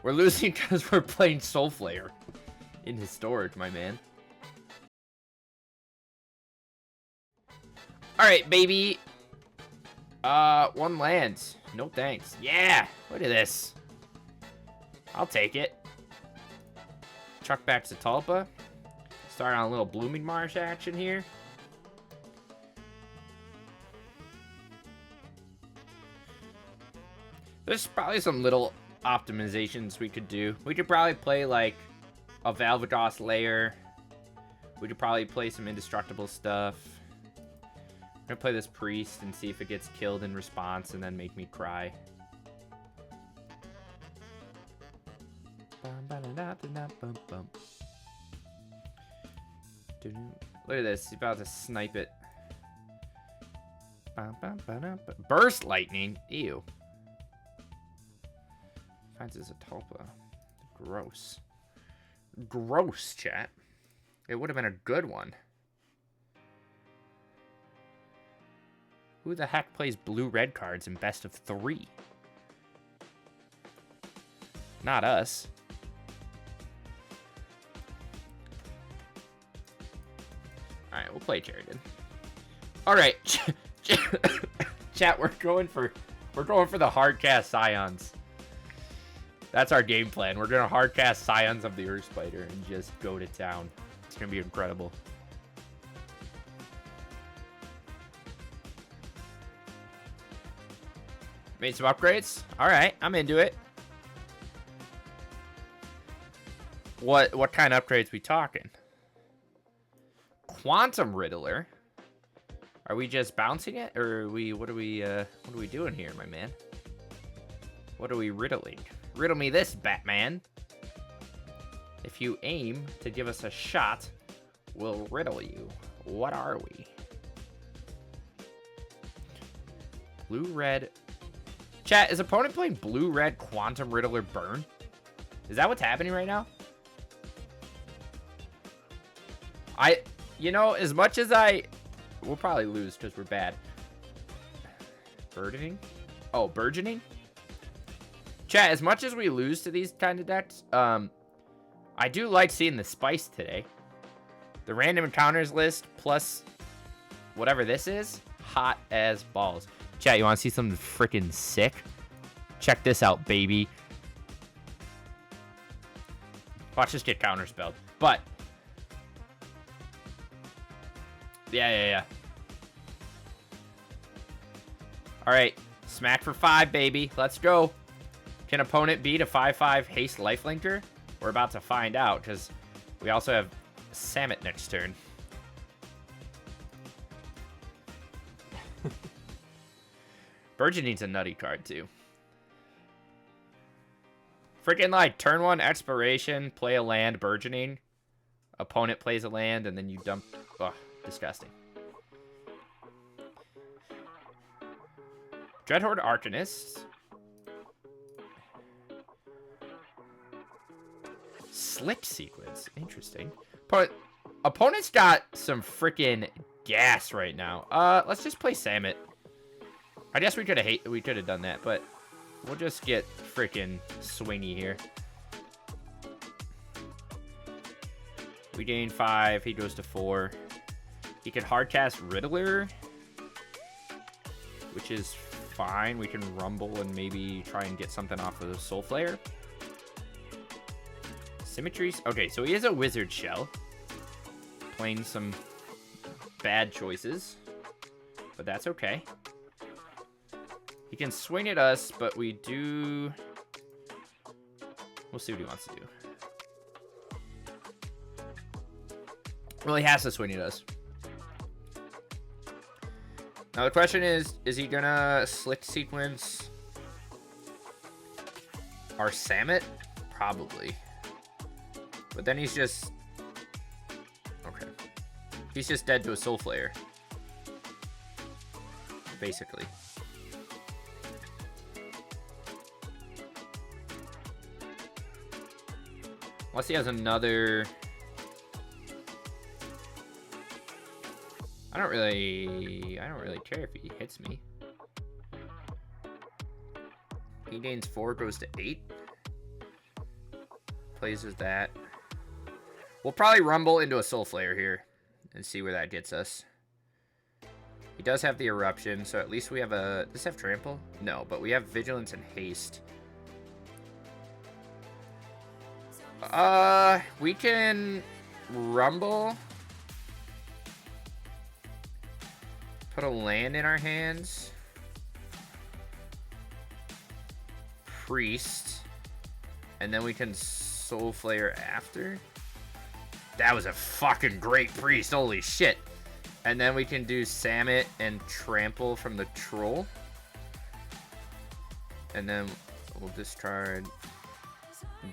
[SPEAKER 1] We're losing because we're playing Soulflayer in his storage, my man. Alright, baby. One land. No thanks. Yeah! Look at this. I'll take it. Chuck back to Tulpa. Start on a little Blooming Marsh action here. There's probably some little optimizations we could do. We could probably play, like, a Valvados layer. We could probably play some indestructible stuff. I'm gonna play this priest and see if it gets killed in response and then make me cry. Look at this, he's about to snipe it. Burst lightning? Ew. Finds us a Tulpa. Gross. Gross, chat. It would have been a good one. Who the heck plays blue-red cards in best of 3? Not us. Alright, we'll play Sheridan. Alright. Chat, we're going for the hardcast Scions. That's our game plan. We're gonna hardcast Scions of the Earth Spider and just go to town. It's gonna be incredible. Made some upgrades? Alright, I'm into it. What kind of upgrades we talking? Quantum Riddler? Are we just bouncing it? Or are we what are we doing here, my man? What are we riddling? Riddle me this, Batman. If you aim to give us a shot, we'll riddle you. What are we? Blue-red. Chat, is opponent playing blue-red Quantum Riddler Burn? Is that what's happening right now? You know, as much as we'll probably lose because we're bad. Burgeoning? Oh, Burgeoning? Chat, as much as we lose to these kind of decks, I do like seeing the spice today. The random encounters list plus whatever this is, hot as balls. Chat, you want to see something freaking sick? Check this out, baby. Watch this get counterspelled. But yeah. All right, smack for 5, baby. Let's go. Can opponent beat a 5/5 haste lifelinker? We're about to find out because we also have Samic next turn. Burgeon needs a nutty card too. Freaking like turn 1 expiration, play a land, burgeoning. Opponent plays a land, and then you dump. Ugh, disgusting. Dreadhorde Arcanist. Slick Sequence. Interesting. But opponent's got some freaking gas right now. Let's just play Samic. I guess we could have done that, but we'll just get freaking swingy here. We gain 5. He goes to 4. He could hardcast Riddler, which is fine. We can rumble and maybe try and get something off of the Soulflayer. Symmetries. Okay, so he has a Wizard Shell. Playing some bad choices, but that's okay. He can swing at us, but we do... We'll see what he wants to do. Well, he has to swing at us. Now the question is he gonna Slick Sequence our Samic? Probably. But then he's just... Okay. He's just dead to a Soulflayer. Basically. Unless he has another... I don't really care if he hits me. He gains 4, goes to 8. Plays with that. We'll probably rumble into a Soulflayer here and see where that gets us. He does have the Eruption, so at least we have a... Does this have Trample? No, but we have Vigilance and Haste. We can rumble. Put a land in our hands. Priest. And then we can Soulflayer after. That was a fucking great priest. Holy shit. And then we can do Samic and Trample from the Troll. And then we'll discard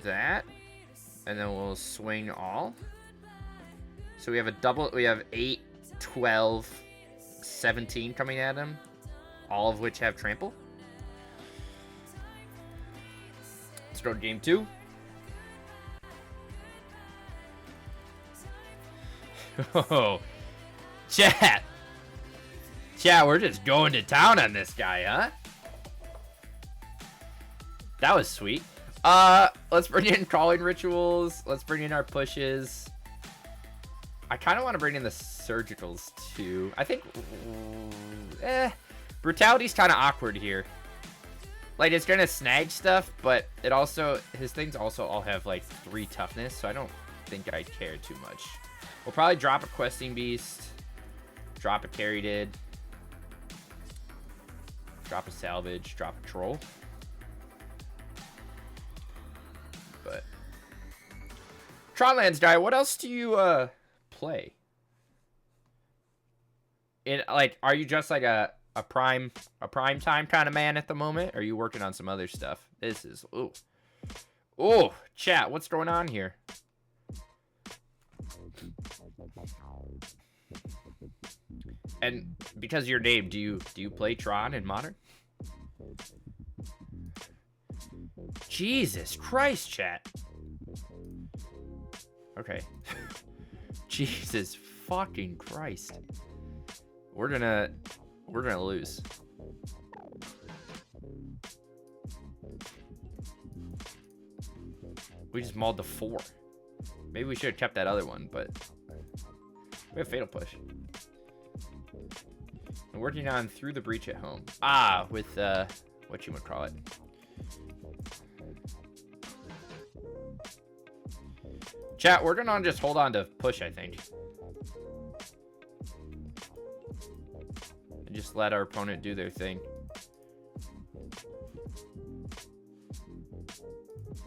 [SPEAKER 1] that. And then we'll swing all. So we have a double. We have 8, 12, 17 coming at him. All of which have Trample. Let's go to game 2. Oh, chat, we're just going to town on this guy, huh? That was sweet. Let's bring in Calling Rituals. Let's bring in our pushes. I kind of want to bring in the Surgicals too. I think, Brutality's kind of awkward here. Like, it's gonna snag stuff, but it also, his things also all have like 3 toughness, so I don't think I care too much. We'll probably drop a Questing Beast, drop a Caryatid, drop a Salvage, drop a Troll. But Tronlands guy, what else do you play? Like, are you just like a prime time kind of man at the moment? Or are you working on some other stuff? This is ooh, chat, what's going on here? And because of your name, do you play Tron in Modern? Jesus Christ, chat. Okay. Jesus fucking Christ. We're gonna lose. We just mauled the 4. Maybe we should have kept that other one, but we have Fatal Push. Working on Through the Breach at home. Ah, with, what you would call it. Chat, we're gonna just hold on to push, I think. And just let our opponent do their thing.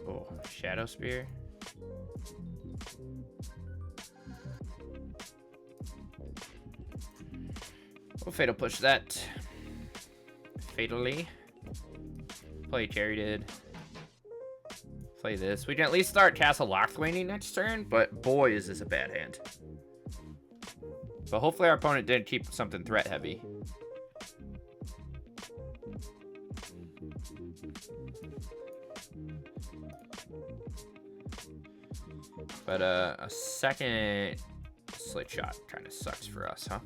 [SPEAKER 1] Oh, Shadow Spear. We'll Fatal Push that. Fatally. Play Charioted. Play this. We can at least start Castle Lochthwain next turn, but boy, is this a bad hand. But hopefully our opponent didn't keep something threat heavy. But a second Slit Shot kind of sucks for us, huh?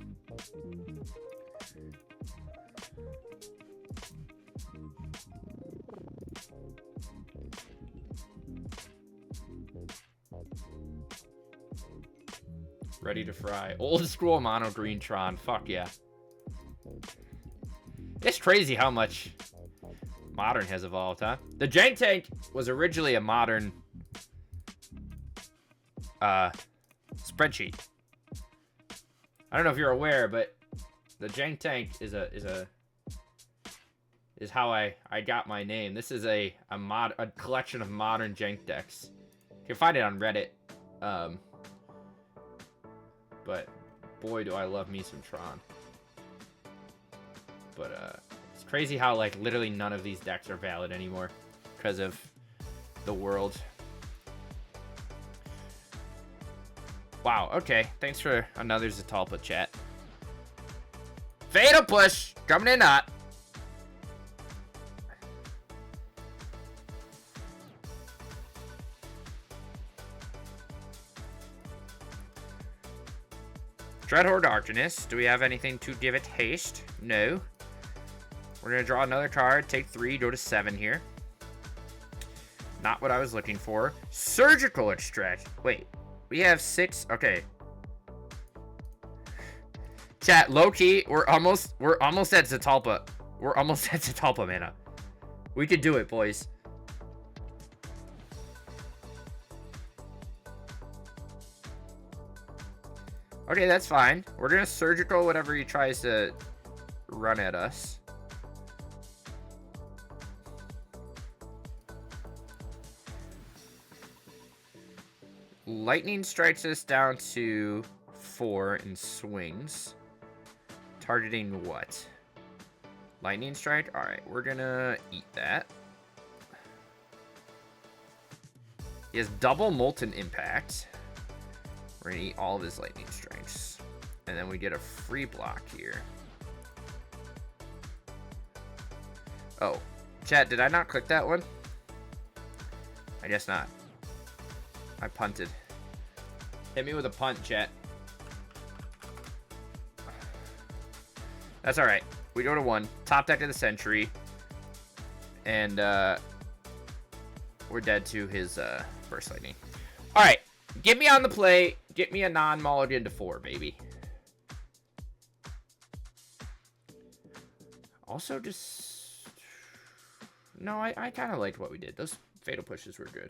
[SPEAKER 1] Ready to fry. Old school mono green Tron. Fuck yeah. It's crazy how much Modern has evolved, huh? The Jank Tank was originally a Modern spreadsheet. I don't know if you're aware, but the Jank Tank is how I got my name. This is a collection of modern Jank decks. You can find it on Reddit. But boy, do I love me some Tron. But it's crazy how like literally none of these decks are valid anymore because of the world. Wow, okay. Thanks for another Zatalpa chat. Fatal Push! Coming in hot. Dreadhorde Arcanist. Do we have anything to give it haste? No. We're going to draw another card. Take 3, go to 7 here. Not what I was looking for. Surgical Extract. Wait. We have 6. Okay. Chat, low key, we're almost at Zatalpa. We're almost at Zatalpa mana. We could do it, boys. Okay, that's fine. We're gonna surgical whatever he tries to run at us. Lightning strikes us down to 4 and swings. Targeting what? Lightning strike? Alright, we're gonna eat that. He has double Molten Impact. We're gonna eat all of his lightning strikes. And then we get a free block here. Oh, chat, did I not click that one? I guess not. I punted. Hit me with a punt, chat. That's alright. We go to 1. Top deck of the century. And we're dead to his Burst Lightning. Alright. Get me on the play. Get me a non-mulligan to 4, baby. Also, just... No, I kind of liked what we did. Those Fatal Pushes were good.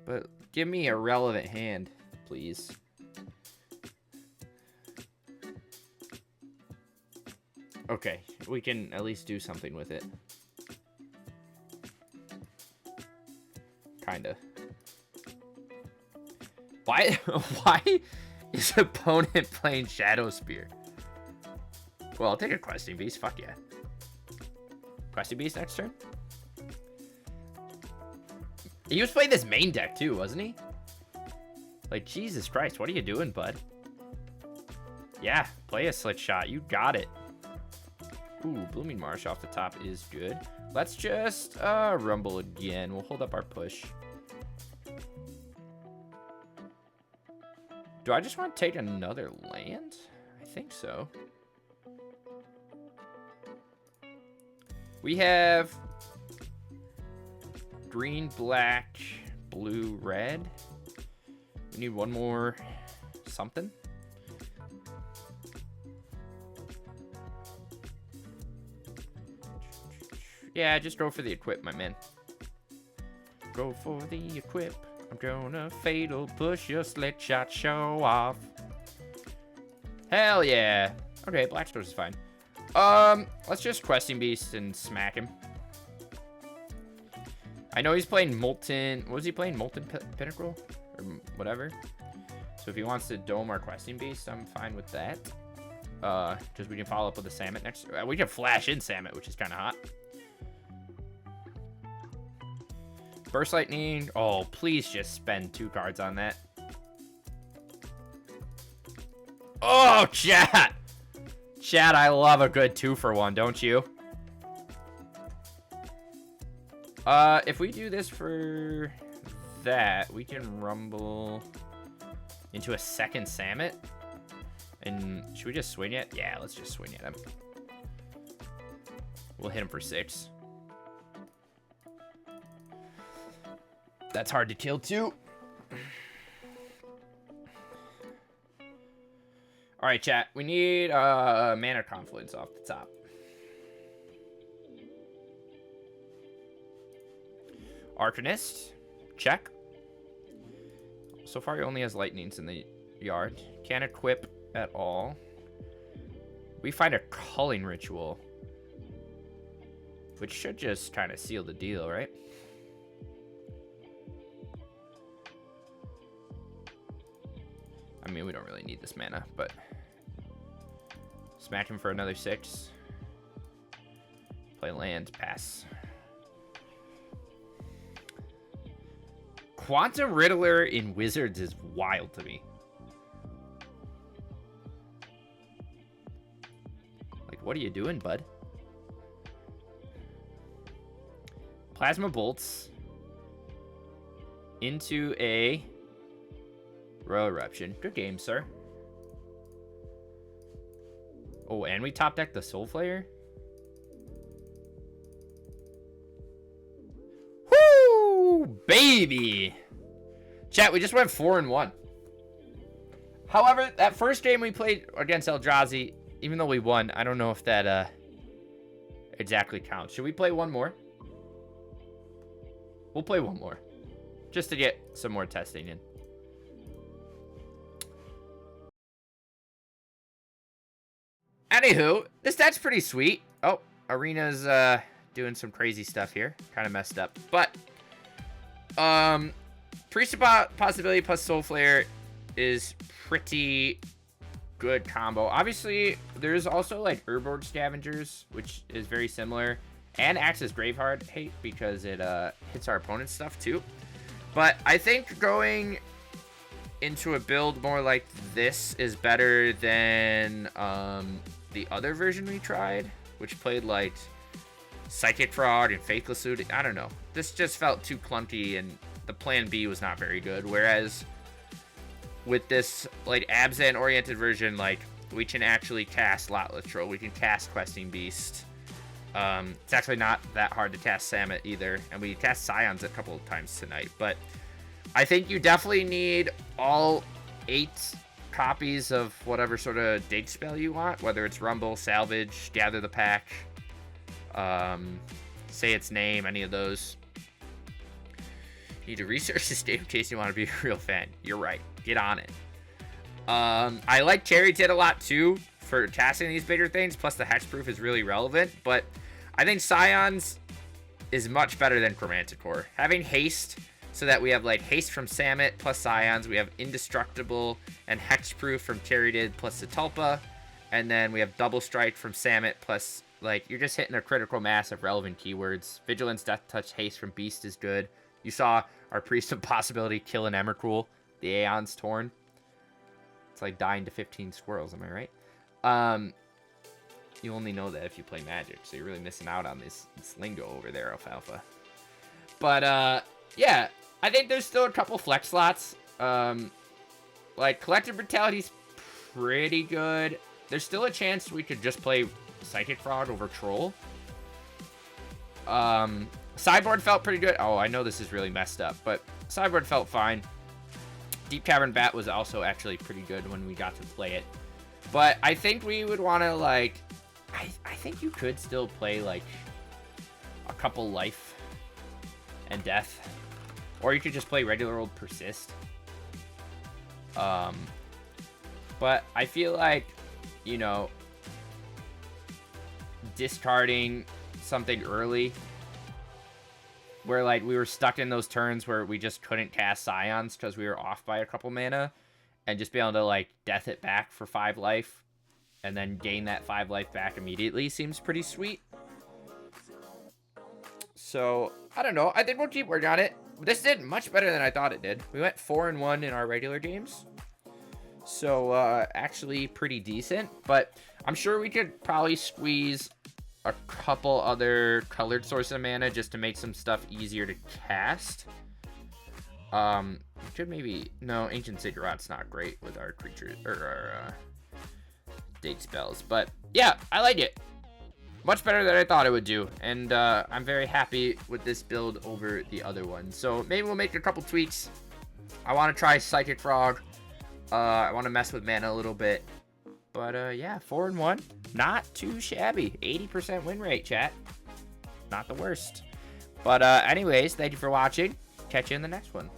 [SPEAKER 1] But give me a relevant hand, please. Okay, we can at least do something with it. Kinda. Why is opponent playing Shadow Spear? Well, I'll take a Questing Beast. Fuck yeah. Questing Beast next turn? He was playing this main deck too, wasn't he? Like, Jesus Christ, what are you doing, bud? Yeah, play a Slit Shot. You got it. Ooh, Blooming Marsh off the top is good. Let's just rumble again. We'll hold up our push. Do I just want to take another land? I think so. We have green, black, blue, red. We need one more something. Yeah, just go for the equip, my man. Go for the equip. I'm gonna fatal push your slit shot show off. Hell yeah. Okay, Black Stars is fine. Let's just Questing Beast and smack him. I know he's playing Molten. What was he playing? Molten Pinnacle? Or whatever. So if he wants to dome our Questing Beast, I'm fine with that. Just we can follow up with the Samet next. We can flash in Samet, which is kind of hot. Burst Lightning. Oh, please just spend 2 cards on that. Oh, chat. Chat, I love a good 2-for-1, don't you? If we do this for that, we can rumble into a second Samet. And should we just swing it? Yeah, let's just swing at him. We'll hit him for 6. That's hard to kill too. All right, chat. We need Mana Confluence off the top. Arcanist, check. So far, he only has lightnings in the yard. Can't equip at all. We find a Culling Ritual, which should just kind of seal the deal, right? I mean, we don't really need this mana, but smack him for another 6. Play land, pass. Quantum Riddler in Wizards is wild to me. Like, what are you doing, bud? Plasma Bolts into a Royal Eruption. Good game, sir. Oh, and we top deck the Soulflayer. Woo, baby! Chat, we just went 4-1. However, that first game we played against Eldrazi, even though we won, I don't know if that exactly counts. Should we play one more? We'll play one more, just to get some more testing in. Anywho, this deck's pretty sweet. Oh, Arena's doing some crazy stuff here. Kind of messed up. But, Priest of Possibility plus Soulflayer is pretty good combo. Obviously, there's also, like, Urborg Scavengers, which is very similar. And acts as Graveheart hate because it hits our opponent's stuff, too. But I think going into a build more like this is better than the other version we tried, which played like Psychic Frog and Faithless Suit. I don't know. This just felt too clunky, and the plan B was not very good. Whereas with this like Abzan oriented version, like we can actually cast Lotless Troll, we can cast Questing Beast. It's actually not that hard to cast Samet either, and we cast Scions a couple of times tonight. But I think you definitely need all 8 copies of whatever sort of dig spell you want, whether it's Rumble, Salvage, Gather the Pack, say its name, any of those. You need to research this game in case you want to be a real fan. You're right. Get on it. I like Cherry Tit a lot too for casting these bigger things, plus the hexproof is really relevant, but I think Scions is much better than Chromanticore. Having haste, so that we have like haste from Samet plus Scions, we have indestructible and hexproof from Caryatid plus Satulpa, and then we have double strike from Samet plus, like, you're just hitting a critical mass of relevant keywords. Vigilance, Death Touch, haste from Beast is good. You saw our Priest of Possibility kill an Emrakul, the Aeon's Torn. It's like dying to 15 squirrels, am I right? You only know that if you play Magic, so you're really missing out on this lingo over there, Alfalfa. But, yeah, I think there's still a couple flex slots. Like, Collective Brutality's pretty good. There's still a chance we could just play Psychic Frog over Troll. Sideboard felt pretty good. Oh, I know this is really messed up, but sideboard felt fine. Deep Cavern Bat was also actually pretty good when we got to play it. But I think we would want to, like... I think you could still play, like, a couple life and death. Or you could just play regular old Persist. But I feel like, you know, discarding something early, where, like, we were stuck in those turns where we just couldn't cast Scions because we were off by a couple mana, and just be able to, like, death it back for 5 life, and then gain that 5 life back immediately seems pretty sweet. So, I don't know. I think we'll keep working on it. This did much better than I thought it did. We went 4-1 in our regular games. So, actually pretty decent. But I'm sure we could probably squeeze a couple other colored sources of mana just to make some stuff easier to cast. Could maybe... No, Ancient Ziggurat's not great with our creatures, or our date spells. But, yeah, I like it. Much better than I thought it would do, and I'm very happy with this build over the other one. So maybe we'll make a couple tweaks. I want to try Psychic Frog. I want to mess with mana a little bit. But yeah, 4-1. Not too shabby. 80% win rate, chat. Not the worst. But anyways, thank you for watching. Catch you in the next one.